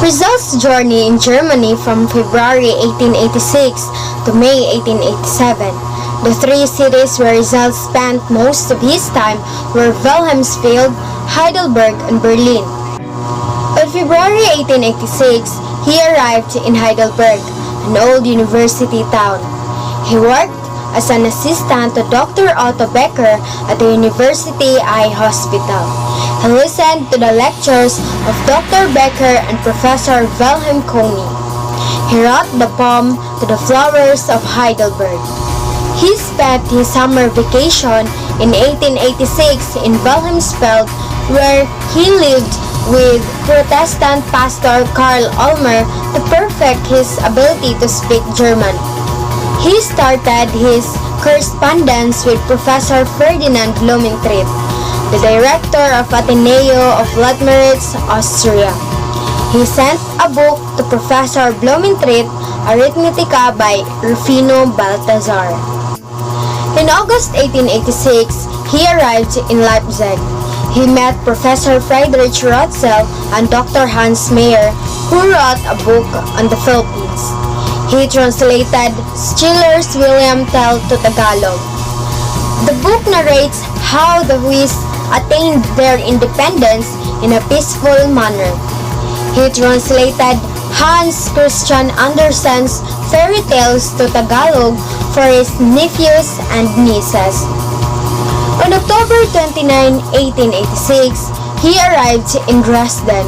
Rizal's journey in Germany from February 1886 to May 1887. The three cities where Rizal spent most of his time were Wilhelmsfeld, Heidelberg, and Berlin. On February 1886, he arrived in Heidelberg, an old university town. He worked as an assistant to Dr. Otto Becker at the University Eye Hospital. He listened to the lectures of Dr. Becker and Professor Wilhelm Koenig. He wrote the poem To the Flowers of Heidelberg. He spent his summer vacation in 1886 in Wilhelmsfeld, where he lived with Protestant pastor Karl Ulmer to perfect his ability to speak German. He started his correspondence with Professor Ferdinand Blumentritt, the director of Ateneo of Leitmeritz, Austria. He sent a book to Professor Blumentritt, Arithmetica by Rufino Baltazar. In August 1886, he arrived in Leipzig. He met Professor Friedrich Rizal and Dr. Hans Mayer, who wrote a book on the Philippines. He translated Schiller's William Tell to Tagalog. The book narrates how the Swiss attained their independence in a peaceful manner. He translated Hans Christian Andersen's fairy tales to Tagalog for his nephews and nieces. On October 29, 1886, he arrived in Dresden.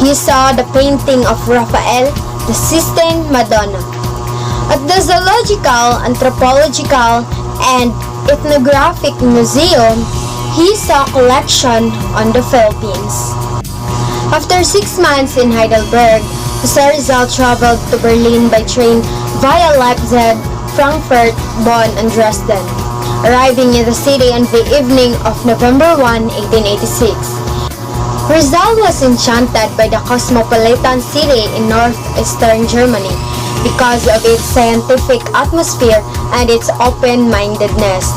He saw the painting of Raphael, the Sistine Madonna. At the Zoological, Anthropological, and Ethnographic Museum, he saw a collection on the Philippines. After 6 months in Heidelberg, Rizal traveled to Berlin by train via Leipzig, Frankfurt, Bonn, and Dresden, arriving in the city on the evening of November 1, 1886. Rizal was enchanted by the cosmopolitan city in northeastern Germany because of its scientific atmosphere and its open-mindedness.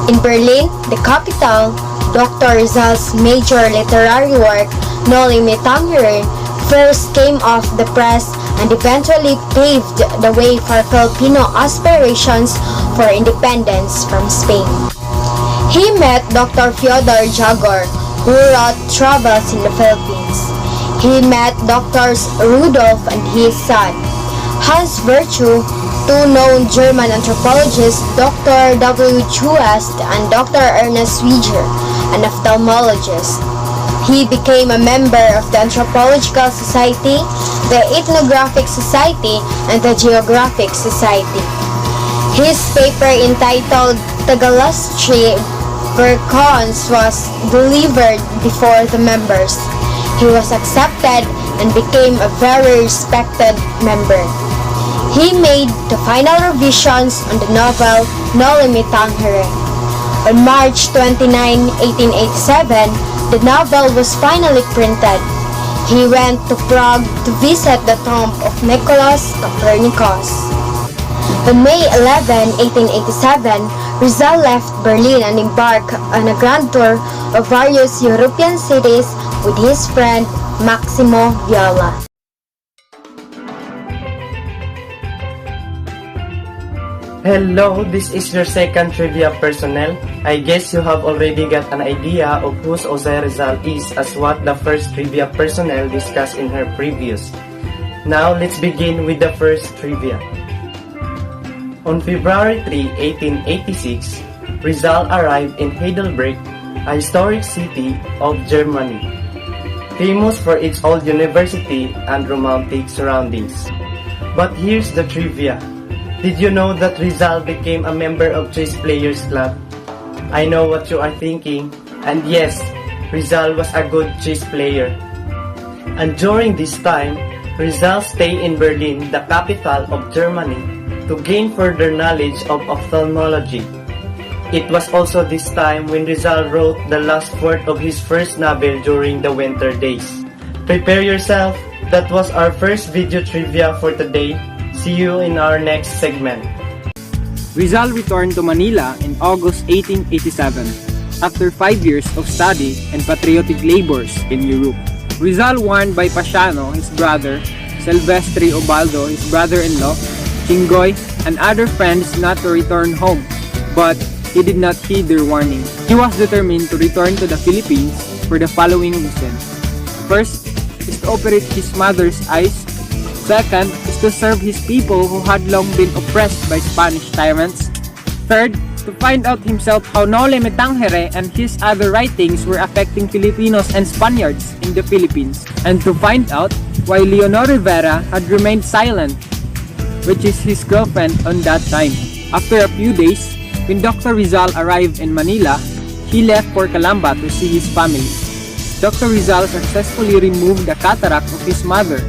In Berlin, the capital, Dr. Rizal's major literary work, Noli Me Tangere, first came off the press and eventually paved the way for Filipino aspirations for independence from Spain. He met Dr. Fyodor Jagor, who wrote Travels in the Philippines. He met Drs. Rudolf and his son, Hans Virchow, two known German anthropologists, Dr. W. Chuast and Dr. Ernest Wieger, an ophthalmologist. He became a member of the Anthropological Society, the Ethnographic Society, and the Geographic Society. His paper entitled Tagalastri Vercons was delivered before the members. He was accepted and became a very respected member. He made the final revisions on the novel Noli Me Tangere. On March 29, 1887, the novel was finally printed. He went to Prague to visit the tomb of Nicholas Copernicus. On May 11, 1887, Rizal left Berlin and embarked on a grand tour of various European cities with his friend Maximo Viola. Hello, this is your second trivia personnel. I guess you have already got an idea of who Jose Rizal is as what the first trivia personnel discussed in her previous. Now, let's begin with the first trivia. On February 3, 1886, Rizal arrived in Heidelberg, a historic city of Germany, famous for its old university and romantic surroundings. But here's the trivia. Did you know that Rizal became a member of Chess Players Club? I know what you are thinking, and yes, Rizal was a good chess player. And during this time, Rizal stayed in Berlin, the capital of Germany, to gain further knowledge of ophthalmology. It was also this time when Rizal wrote the last fourth of his first novel during the winter days. Prepare yourself, that was our first video trivia for today. See you in our next segment. Rizal returned to Manila in August 1887 after 5 years of study and patriotic labors in Europe. Rizal, warned by Pasiano, his brother, Silvestre Ubaldo, his brother-in-law, Chingoy, and other friends not to return home, but he did not heed their warning. He was determined to return to the Philippines for the following reasons. First is to operate his mother's eyes. Second is to serve his people who had long been oppressed by Spanish tyrants. Third, to find out himself how Nole Me Tangere and his other writings were affecting Filipinos and Spaniards in the Philippines, and to find out why Leonor Rivera had remained silent, which is his girlfriend on that time. After a few days, when Dr. Rizal arrived in Manila, he left for Calamba to see his family. Dr. Rizal successfully removed the cataract of his mother,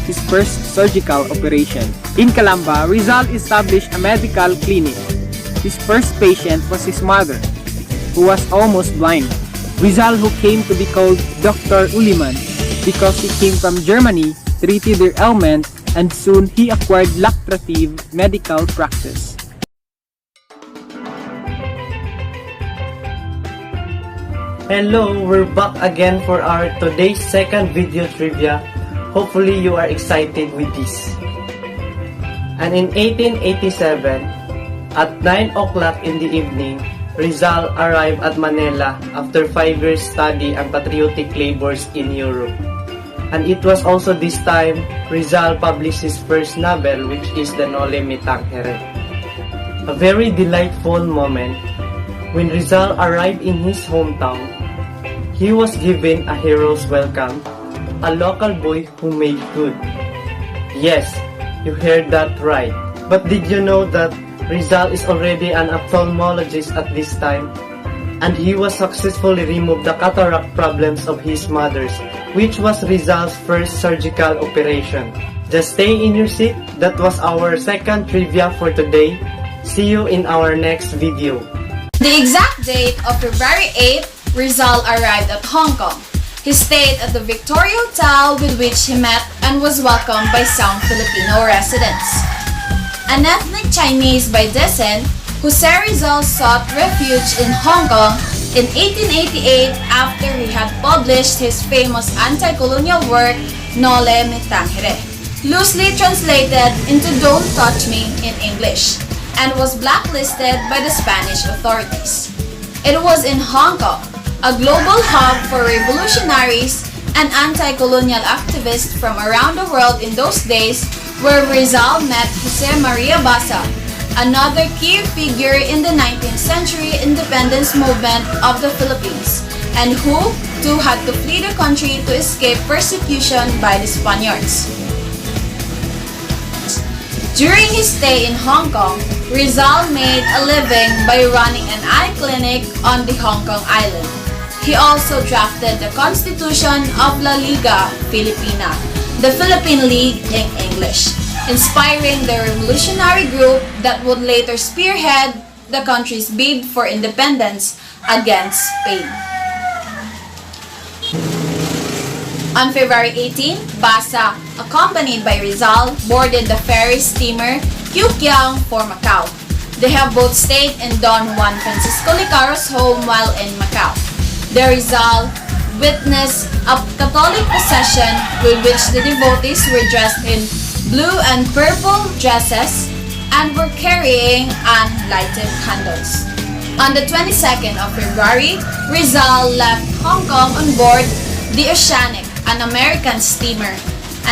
his first surgical operation. In Calamba, Rizal established a medical clinic. His first patient was his mother, who was almost blind. Rizal, who came to be called Dr. Uliman because he came from Germany, treated their ailment, and soon he acquired lucrative medical practice. Hello, we're back again for our today's second video trivia. Hopefully you are excited with this. And in 1887, at 9 o'clock in the evening, Rizal arrived at Manila after 5 years study and patriotic labors in Europe. And it was also this time Rizal published his first novel, which is the Nole Me Tangere. A very delightful moment. When Rizal arrived in his hometown, he was given a hero's welcome, a local boy who made good. Yes, you heard that right. But did you know that Rizal is already an ophthalmologist at this time? And he was successfully removed the cataract problems of his mother's, which was Rizal's first surgical operation. Just stay in your seat. That was our second trivia for today. See you in our next video. The exact date of February 8th, Rizal arrived at Hong Kong. He stayed at the Victoria Hotel, with which he met and was welcomed by some Filipino residents. An ethnic Chinese by descent, Jose Rizal sought refuge in Hong Kong in 1888 after he had published his famous anti-colonial work, Nole Me Tangere, loosely translated into Don't Touch Me in English, and was blacklisted by the Spanish authorities. It was in Hong Kong, a global hub for revolutionaries and anti-colonial activists from around the world in those days, where Rizal met Jose Maria Basa, another key figure in the 19th century independence movement of the Philippines, and who too had to flee the country to escape persecution by the Spaniards. During his stay in Hong Kong, Rizal made a living by running an eye clinic on the Hong Kong island. He also drafted the Constitution of La Liga Filipina, the Philippine League in English, inspiring the revolutionary group that would later spearhead the country's bid for independence against Spain. On February 18, Basa, accompanied by Rizal, boarded the ferry steamer Kiukiang for Macau. They have both stayed in Don Juan Francisco Licaro's home while in Macau. The Rizal witnessed a Catholic procession with which the devotees were dressed in blue and purple dresses and were carrying unlighted candles. On the 22nd of February, Rizal left Hong Kong on board the Oceanic, an American steamer,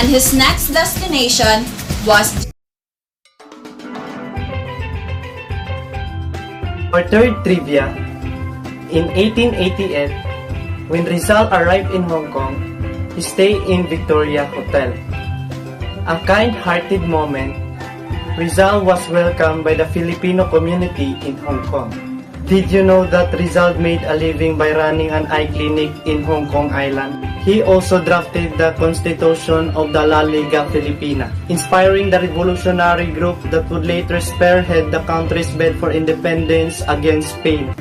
and his next destination was Our third trivia. In 1888, when Rizal arrived in Hong Kong, he stayed in Victoria Hotel. A kind-hearted moment, Rizal was welcomed by the Filipino community in Hong Kong. Did you know that Rizal made a living by running an eye clinic in Hong Kong Island? He also drafted the Constitution of the La Liga Filipina, inspiring the revolutionary group that would later spearhead the country's bid for independence against Spain.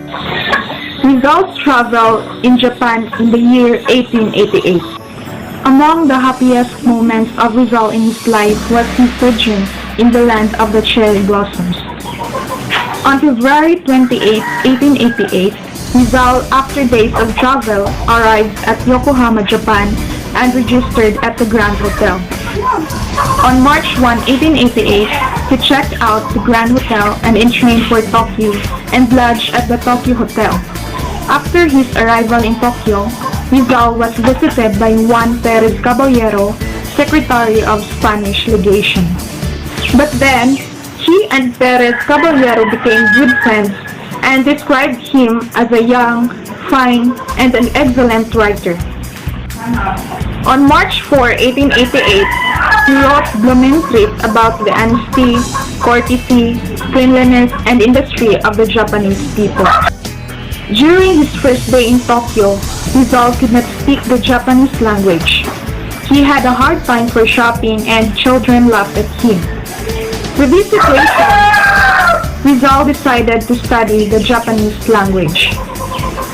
Rizal's travel in Japan in the year 1888. Among the happiest moments of Rizal in his life was his sojourn in the land of the cherry blossoms. On February 28, 1888, Rizal, after days of travel, arrived at Yokohama, Japan, and registered at the Grand Hotel. On March 1, 1888, he checked out the Grand Hotel and entrained for Tokyo and lodged at the Tokyo Hotel. After his arrival in Tokyo, Rizal was visited by Juan Perez Caballero, Secretary of Spanish Legation. But then, he and Perez Caballero became good friends and described him as a young, fine, and an excellent writer. On March 4, 1888, he wrote glowing praise about the honesty, courtesy, cleanliness, and industry of the Japanese people. During his first day in Tokyo, Rizal could not speak the Japanese language. He had a hard time for shopping and children laughed at him. With this situation, Rizal decided to study the Japanese language.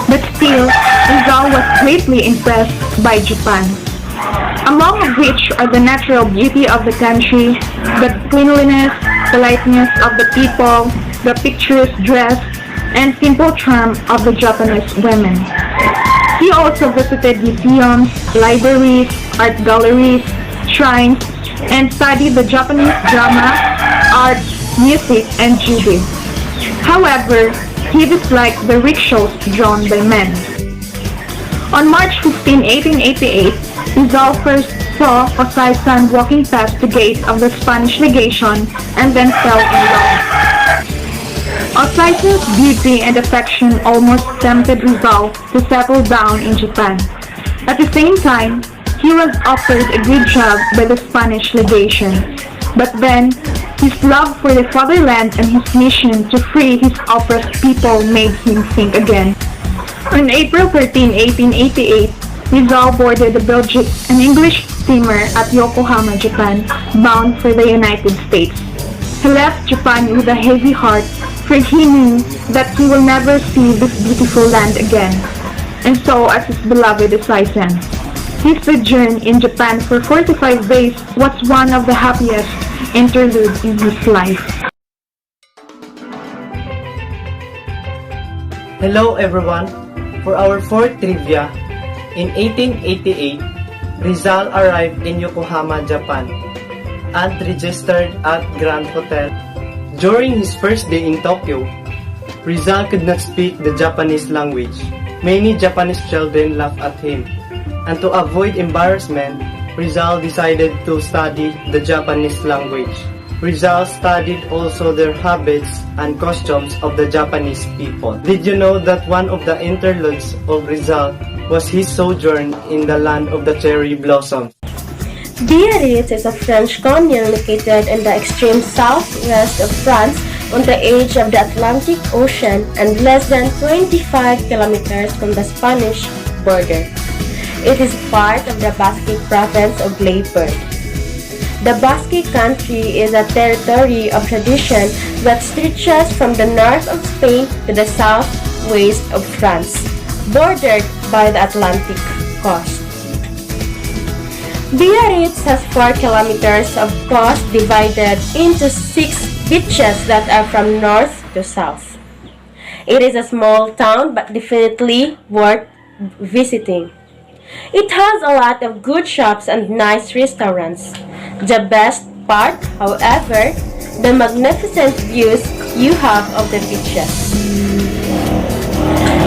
But still, Rizal was greatly impressed by Japan, among which are the natural beauty of the country, the cleanliness, politeness of the people, the picturesque dress, and simple charm of the Japanese women. He also visited museums, libraries, art galleries, shrines, and studied the Japanese drama, art, music, and judo. However, he disliked the rickshaws drawn by men. On March 15, 1888, Rizal first saw Osai-san walking past the gate of the Spanish legation and then fell in love. Osai-san's beauty and affection almost tempted Rizal to settle down in Japan. At the same time, he was offered a good job by the Spanish legation. But then, his love for the fatherland and his mission to free his oppressed people made him think again. On April 13, 1888, Rizal boarded a Belgian and English steamer at Yokohama, Japan, bound for the United States. He left Japan with a heavy heart, for he knew that he will never see this beautiful land again, and so as his beloved Osai-san. His sojourn in Japan for 45 days was one of the happiest interludes in his life. Hello everyone! For our fourth trivia, in 1888, Rizal arrived in Yokohama, Japan, and registered at Grand Hotel. During his first day in Tokyo, Rizal could not speak the Japanese language. Many Japanese children laughed at him, and to avoid embarrassment, Rizal decided to study the Japanese language. Rizal studied also their habits and costumes of the Japanese people. Did you know that one of the interludes of Rizal was his sojourn in the land of the cherry blossoms? Biarritz is a French commune located in the extreme southwest of France on the edge of the Atlantic Ocean and less than 25 kilometers from the Spanish border. It is part of the Basque province of Labor. The Basque country is a territory of tradition that stretches from the north of Spain to the southwest of France, bordered by the Atlantic coast. Biarritz has 4 kilometers of coast divided into 6 beaches that are from north to south. It is a small town but definitely worth visiting. It has a lot of good shops and nice restaurants. The best part, however, the magnificent views you have of the beaches.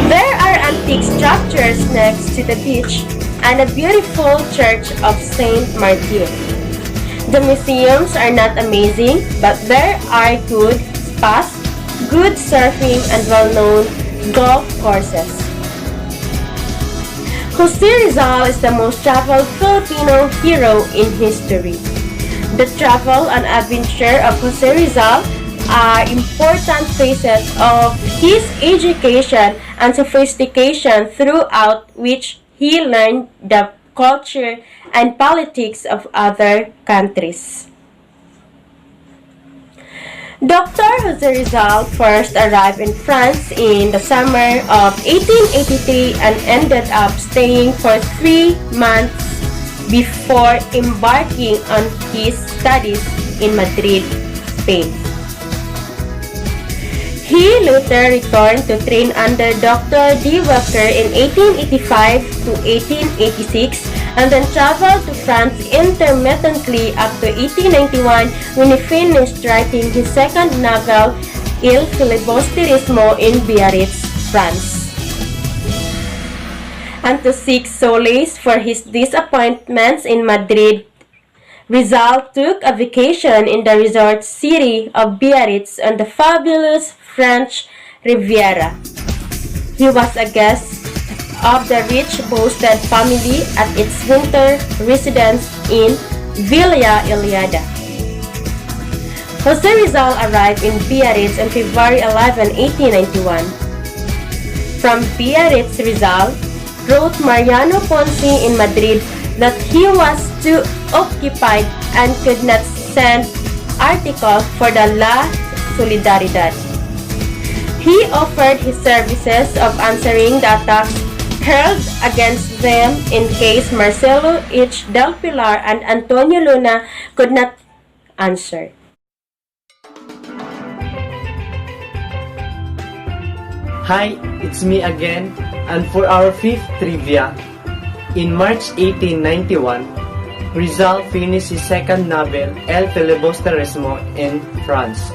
There are antique structures next to the beach and a beautiful church of Saint Martin. The museums are not amazing, but there are good spas, good surfing, and well-known golf courses. Jose Rizal is the most traveled Filipino hero in history. The travel and adventure of Jose Rizal are important phases of his education and sophistication throughout which he learned the culture and politics of other countries. Dr. Jose Rizal first arrived in France in the summer of 1883 and ended up staying for 3 months before embarking on his studies in Madrid, Spain. He later returned to train under Dr. D. Wecker in 1885 to 1886 and then traveled to France intermittently up to 1891 when he finished writing his second novel, Il Filibusterismo in Biarritz, France. And to seek solace for his disappointments in Madrid, Rizal took a vacation in the resort city of Biarritz on the fabulous French Riviera. He was a guest of the rich hosted family at its winter residence in Villa Iliada. Jose Rizal arrived in Biarritz on February 11, 1891. From Biarritz, Rizal wrote Mariano Ponce in Madrid that he was too occupied and could not send article for the La Solidaridad. He offered his services of answering the attacks hurled against them in case Marcelo H. del Pilar and Antonio Luna could not answer. Hi, it's me again, and for our fifth trivia, in March 1891, Rizal finished his second novel, El Filibusterismo, in France.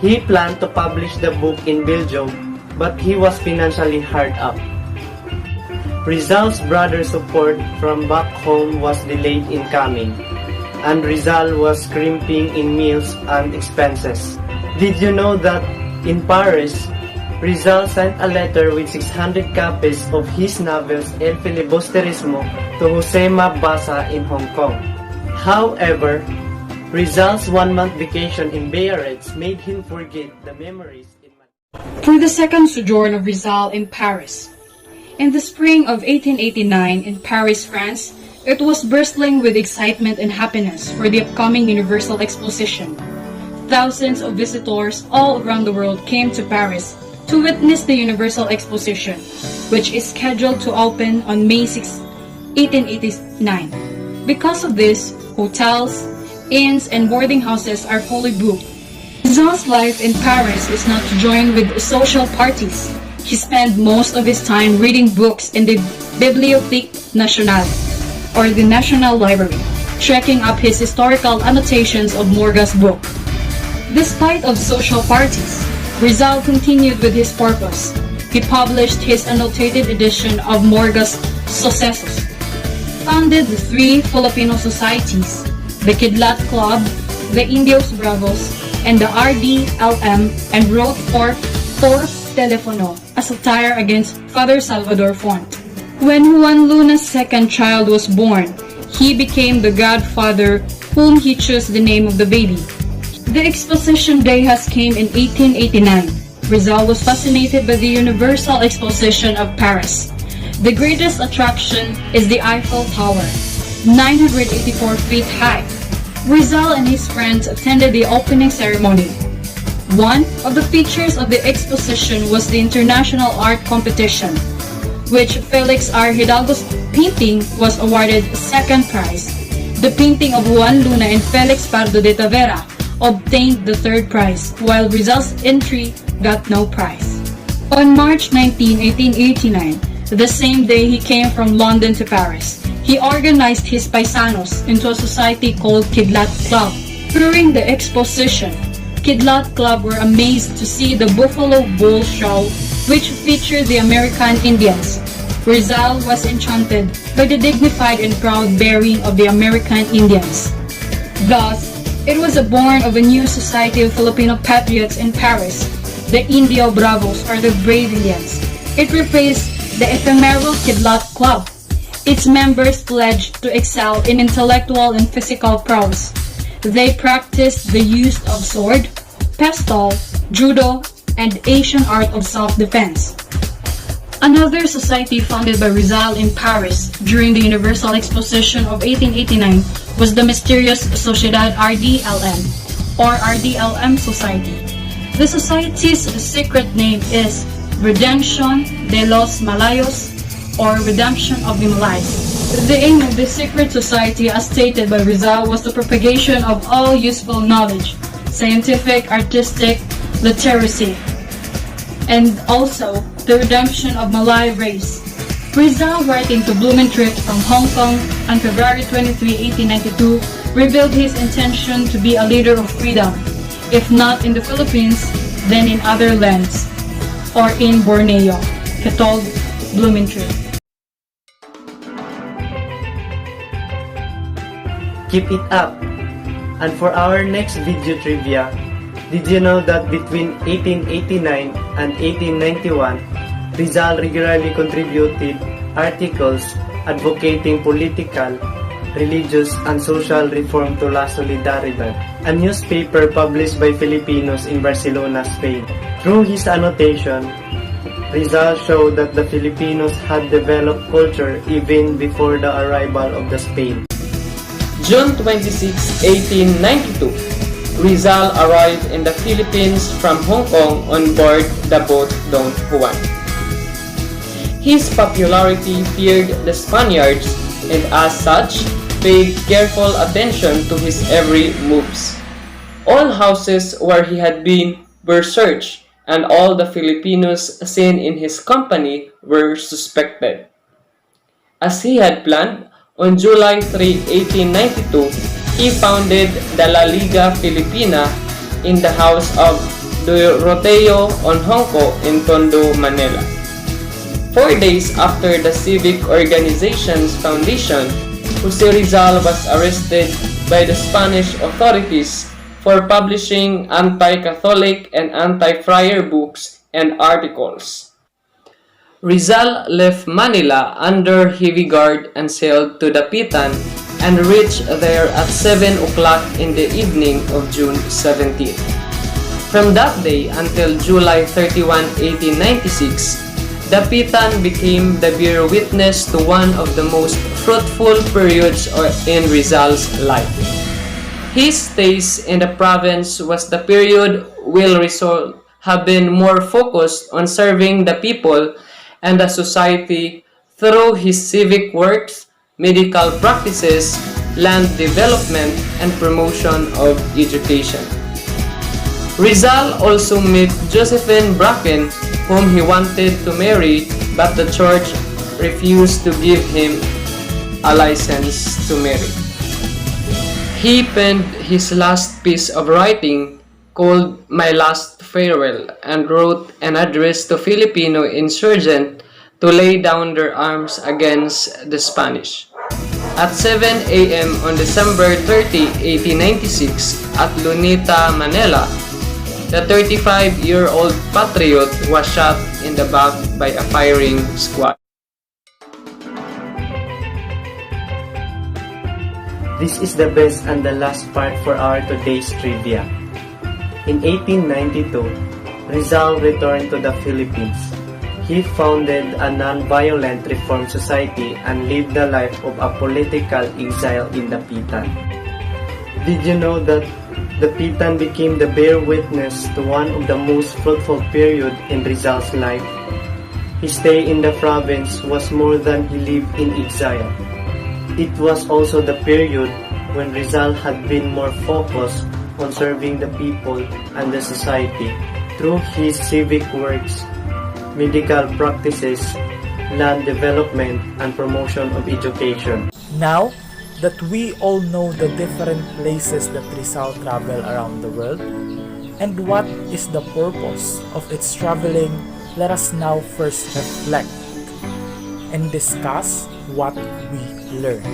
He planned to publish the book in Belgium, but he was financially hard up. Rizal's brother's support from back home was delayed in coming, and Rizal was scrimping in meals and expenses. Did you know that in Paris, Rizal sent a letter with 600 copies of his novels El Filibusterismo to Jose Mabasa in Hong Kong. However, Rizal's one-month vacation in Biarritz made him forget the memories in For the second sojourn of Rizal in Paris. In the spring of 1889 in Paris, France, it was bristling with excitement and happiness for the upcoming Universal Exposition. Thousands of visitors all around the world came to Paris to witness the Universal Exposition, which is scheduled to open on May 6, 1889. Because of this, hotels, inns, and boarding houses are fully booked. Rizal's life in Paris is not joined with social parties. He spent most of his time reading books in the Bibliothèque Nationale, or the National Library, checking up his historical annotations of Morga's book. Despite of social parties, Rizal continued with his purpose. He published his annotated edition of Morga's Sucesos, founded the three Filipino societies, the Kidlat Club, the Indios Bravos, and the RDLM, and wrote for Telefono, a satire against Father Salvador Font. When Juan Luna's second child was born, he became the godfather whom he chose the name of the baby. The Exposition Day has came in 1889. Rizal was fascinated by the Universal Exposition of Paris. The greatest attraction is the Eiffel Tower, 984 feet high. Rizal and his friends attended the opening ceremony. One of the features of the exposition was the International Art Competition, which Felix R. Hidalgo's painting was awarded second prize. The painting of Juan Luna and Felix Pardo de Tavera obtained the third prize, while Rizal's entry got no prize. On March 19, 1889, the same day he came from London to Paris, he organized his paisanos into a society called Kidlat Club. During the exposition, Kidlat Club were amazed to see the Buffalo Bull Show, which featured the American Indians. Rizal was enchanted by the dignified and proud bearing of the American Indians. Thus, it was born of a new society of Filipino patriots in Paris, the Indio Bravos, or the Brave Indians. It replaced the ephemeral Kidlat Club. Its members pledged to excel in intellectual and physical prowess. They practiced the use of sword, pistol, judo, and Asian art of self-defense. Another society founded by Rizal in Paris during the Universal Exposition of 1889 was the mysterious Sociedad RDLM, or RDLM Society. The society's secret name is Redemption de los Malayos, or Redemption of the Malays. The aim of this secret society, as stated by Rizal, was the propagation of all useful knowledge, scientific, artistic, literacy, and also the redemption of Malay race. Rizal, writing to Blumentritt from Hong Kong on February 23, 1892, revealed his intention to be a leader of freedom, if not in the Philippines, then in other lands, or in Borneo, he told Blumentritt. Keep it up! And for our next video trivia, did you know that between 1889 and 1891, Rizal regularly contributed articles advocating political, religious, and social reform to La Solidaridad, a newspaper published by Filipinos in Barcelona, Spain. Through his annotation, Rizal showed that the Filipinos had developed culture even before the arrival of the Spain. June 26, 1892, Rizal arrived in the Philippines from Hong Kong on board the boat Don Juan. His popularity feared the Spaniards and as such, paid careful attention to his every moves. All houses where he had been were searched and all the Filipinos seen in his company were suspected. As he had planned, on July 3, 1892, he founded the La Liga Filipina in the house of Doroteo on Honco in Tondo, Manila. 4 days after the civic organization's foundation, Jose Rizal was arrested by the Spanish authorities for publishing anti-Catholic and anti-friar books and articles. Rizal left Manila under heavy guard and sailed to Dapitan and reached there at 7 o'clock in the evening of June 17. From that day until July 31, 1896, Dapitan became the bear witness to one of the most fruitful periods in Rizal's life. His stays in the province was the period where Rizal have been more focused on serving the people and the society through his civic works, medical practices, land development, and promotion of education. Rizal also met Josephine Bracken, whom he wanted to marry, but the church refused to give him a license to marry. He penned his last piece of writing called My Last Farewell and wrote an address to Filipino insurgents to lay down their arms against the Spanish. At 7 a.m. on December 30, 1896, at Lunita, Manila, the 35-year-old patriot was shot in the back by a firing squad. This is the best and the last part for our today's trivia. In 1892, Rizal returned to the Philippines. He founded a non-violent reform society and lived the life of a political exile in Dapitan. Did you know that Dapitan became the bear witness to one of the most fruitful period in Rizal's life? His stay in the province was more than he lived in exile. It was also the period when Rizal had been more focused on serving the people and the society through his civic works, medical practices, land development, and promotion of education. Now that we all know the different places that Rizal traveled around the world and what is the purpose of its traveling, let us now first reflect and discuss what we learned.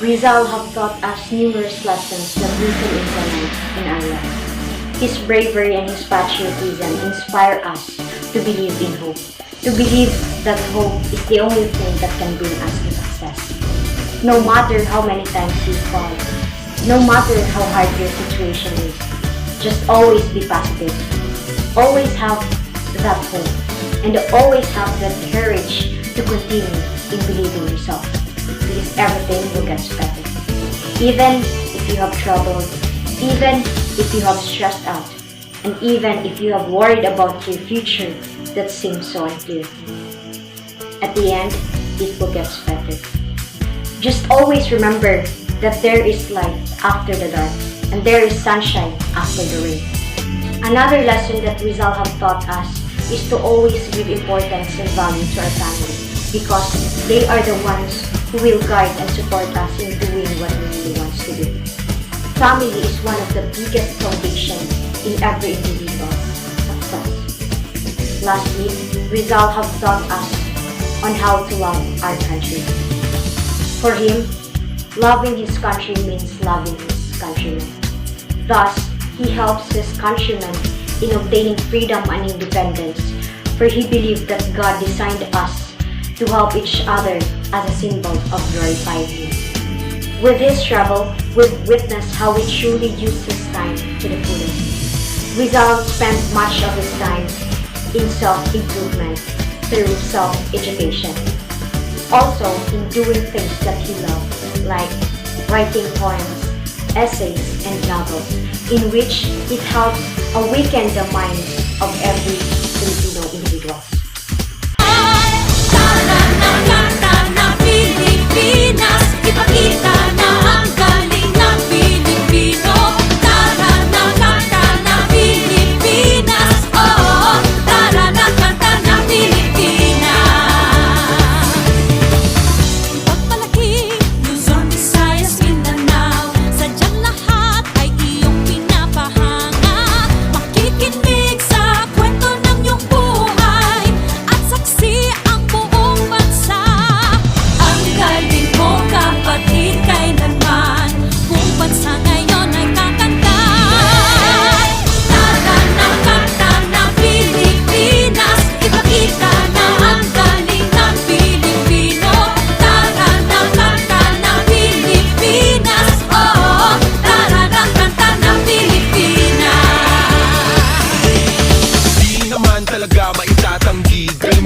Rizal have taught us numerous lessons that we can implement in our life. His bravery and his patriotism inspire us to believe in hope, to believe that hope is the only thing that can bring us to success. No matter how many times you fall, no matter how hard your situation is, just always be positive. Always have that hope, and always have that courage to continue in believing yourself, because everything will get better. Even if you have trouble, even if you have stressed out, and even if you have worried about your future that seems so unclear, at the end, it will get better. Just always remember that there is light after the dark, and there is sunshine after the rain. Another lesson that Rizal have taught us is to always give importance and value to our family because they are the ones who will guide and support us in doing what we really want to do. Family is one of the biggest foundations in every individual's success. Lastly, Rizal have taught us on how to love our country. For him, loving his country means loving his countrymen. Thus, he helps his countrymen in obtaining freedom and independence, for he believed that God designed us to help each other as a symbol of glorifying Him. With his travel, we've witnessed how he truly used his time to the fullest. Rizal spent much of his time in self-improvement through self-education. Also, in doing things that he loved, like writing poems, essays, and novels, in which it helps awaken the minds of every Filipino individual.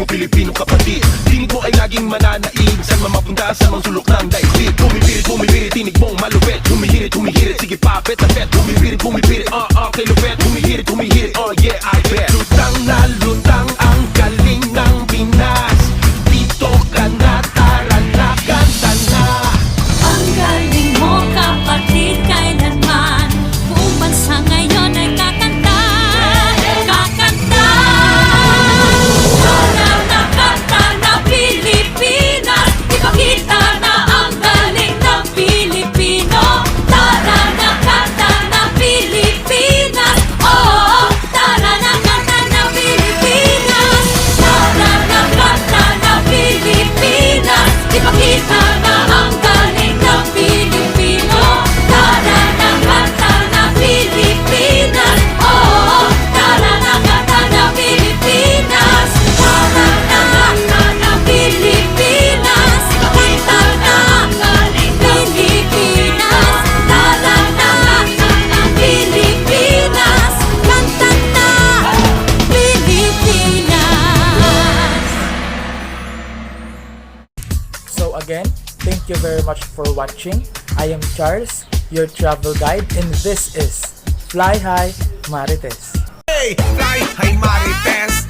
Pilipino kapatid, tinig mo ay laging mananaig. Saan man mapunta sa mga sulok ng daigdig. Bumibirit, tinig mong malupit. Humihirit, sige papet na pet. Bumibirit, kay lupet. Humihirit, oh yeah, I bet. Lutang na lutang ang galing ng Pinas. Dito ka na, tara na, kanta na. Ang galing mo kapatid, kailanman buong bansa ngayon ay kakanta. So again, thank you very much for watching. I am Charles, your travel guide, and this is Fly High Marites. Hey, fly high Marites.